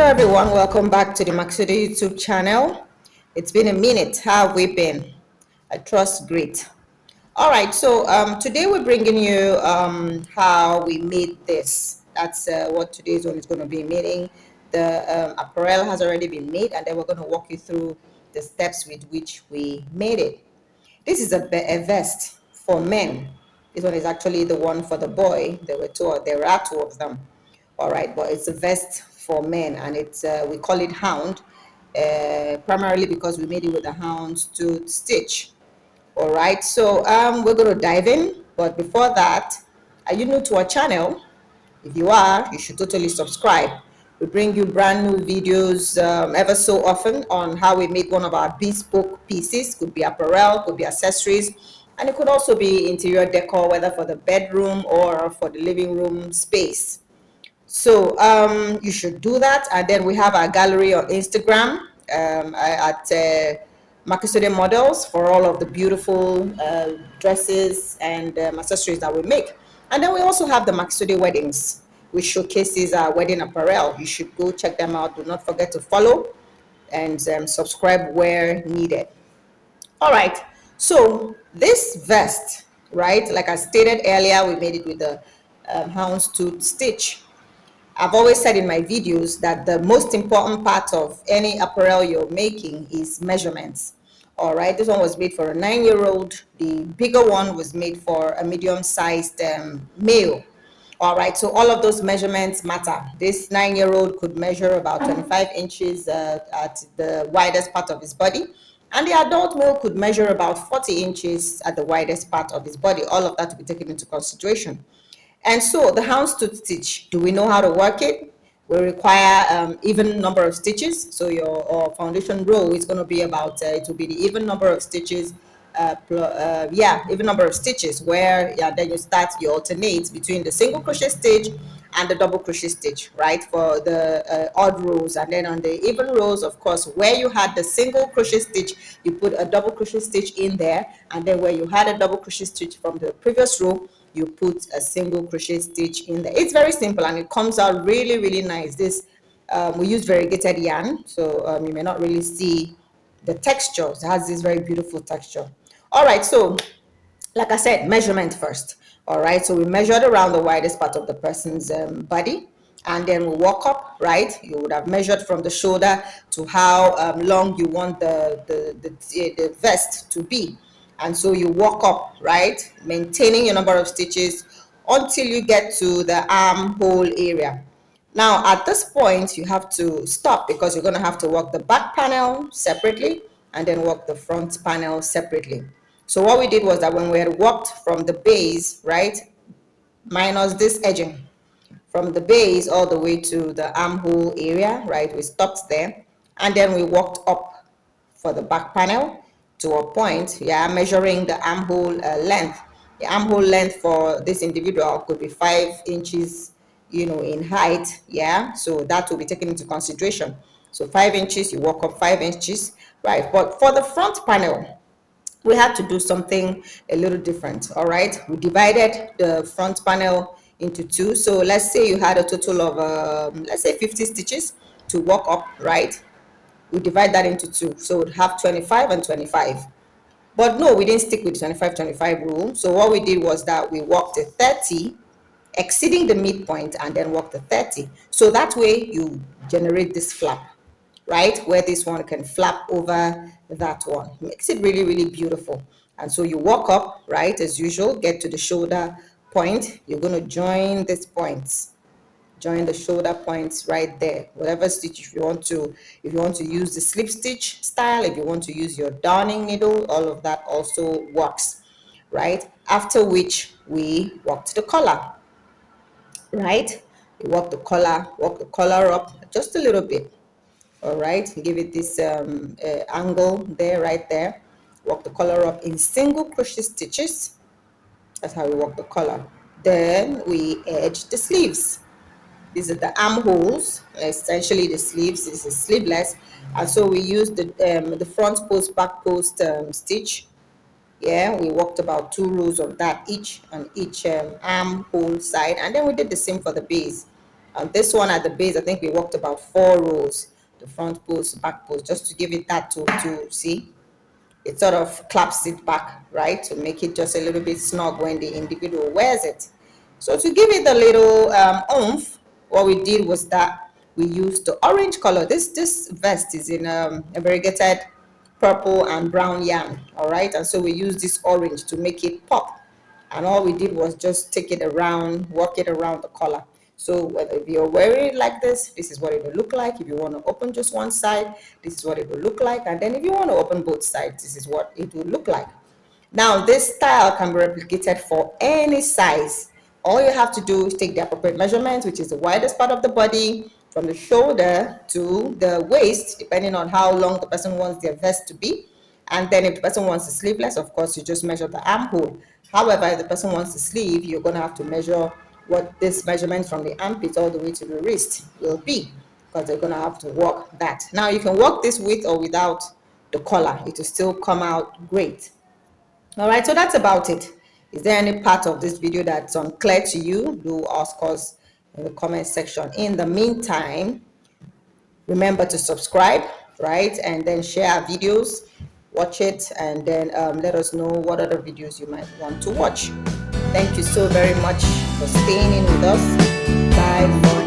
Hello everyone, welcome back to the Makisode YouTube channel. It's been a minute. How have we been? I trust great. All right, so today we're bringing you how we made this. That's what today's one is going to be making. The apparel has already been made, and then we're going to walk you through the steps with which we made it. This is a vest for men. This one is actually the one for the boy. There are two of them. All right, but it's a vest for men, and it's we call it Hound, primarily because we made it with a Houndstooth stitch. All right, so we're going to dive in, but before that, are you new to our channel? If you are, you should totally subscribe. We bring you brand new videos ever so often on how we make one of our bespoke pieces. Could be apparel, could be accessories, and it could also be interior decor, whether for the bedroom or for the living room space. So you should do that. And then we have our gallery on Instagram at Makisode Models for all of the beautiful dresses and accessories that we make. And then we also have the Makisode Weddings, which showcases our wedding apparel. You should go check them out. Do not forget to follow and subscribe where needed. All right, so this vest, right, like I stated earlier, we made it with the Houndstooth stitch. I've always said in my videos that the most important part of any apparel you're making is measurements. All right, this one was made for a 9-year-old. The bigger one was made for a medium-sized male. All right, so all of those measurements matter. This 9-year-old could measure about 25 inches at the widest part of his body, and the adult male could measure about 40 inches at the widest part of his body. All of that to be taken into consideration. And so the Houndstooth stitch, do we know how to work it? We require even number of stitches. So your foundation row is going to be about, it will be the even number of stitches, even number of stitches, where then you alternate between the single crochet stitch and the double crochet stitch, right, for the odd rows. And then on the even rows, of course, where you had the single crochet stitch, you put a double crochet stitch in there. And then where you had a double crochet stitch from the previous row, you put a single crochet stitch in there. It's very simple and it comes out really, really nice. This we use variegated yarn, so you may not really see the texture. It has this very beautiful texture. All right, so like I said, measurement first. All right, so we measured around the widest part of the person's body, and then we walk up, right? You would have measured from the shoulder to how long you want the vest to be. And so you walk up, right, maintaining your number of stitches until you get to the armhole area. Now at this point you have to stop, because you're going to have to work the back panel separately and then work the front panel separately. So what we did was that when we had worked from the base, right, minus this edging, from the base all the way to the armhole area, right, we stopped there, and then we walked up for the back panel to a point, measuring the armhole length. The armhole length for this individual could be 5 inches, in height, so that will be taken into consideration. So 5 inches, you walk up 5 inches, right? But for the front panel, we had to do something a little different. All right, we divided the front panel into two. So let's say you had a total of let's say 50 stitches to walk up, right? We divide that into two, so we'd have 25 and 25. But no, we didn't stick with 25-25 rule. So what we did was that we walked a 30, exceeding the midpoint, and then walked a 30. So that way you generate this flap, right, where this one can flap over that one. It makes it really, really beautiful. And so you walk up, right, as usual, get to the shoulder point. You're going to join these points. Join the shoulder points right there. Whatever stitch, if you want to use the slip stitch style, if you want to use your darning needle, all of that also works, right? After which we worked the collar, right? We work the collar up just a little bit. All right, give it this angle there, right there. Work the collar up in single crochet stitches. That's how we work the collar. Then we edge the sleeves. These are the armholes, essentially the sleeves. This is sleeveless, and so we use the front post, back post stitch. We worked about 2 rows of that each on each armhole side, and then we did the same for the base. This one at the base, I think we worked about 4 rows, the front post, back post, just to give it that to see. It sort of claps it back, right, to make it just a little bit snug when the individual wears it. So to give it a little oomph, what we did was that we used the orange color. This vest is in a variegated purple and brown yarn, all right, and so we use this orange to make it pop. And all we did was just take it around, work it around the collar. So whether if you're wearing it like this is what it will look like. If you want to open just one side, this is what it will look like. And then if you want to open both sides, this is what it will look like. Now, this style can be replicated for any size. All you have to do is take the appropriate measurements, which is the widest part of the body, from the shoulder to the waist, depending on how long the person wants their vest to be. And then if the person wants the sleeveless, of course, you just measure the armhole. However, if the person wants the sleeve, you're going to have to measure what this measurement from the armpit all the way to the wrist will be, because they're going to have to work that. Now, you can work this with or without the collar. It will still come out great. All right, so that's about it. Is there any part of this video that's unclear to you? Do ask us in the comment section. In the meantime, remember to subscribe, right, and then share our videos, watch it, and then let us know what other videos you might want to watch. Thank you so very much for staying in with us. Bye for now.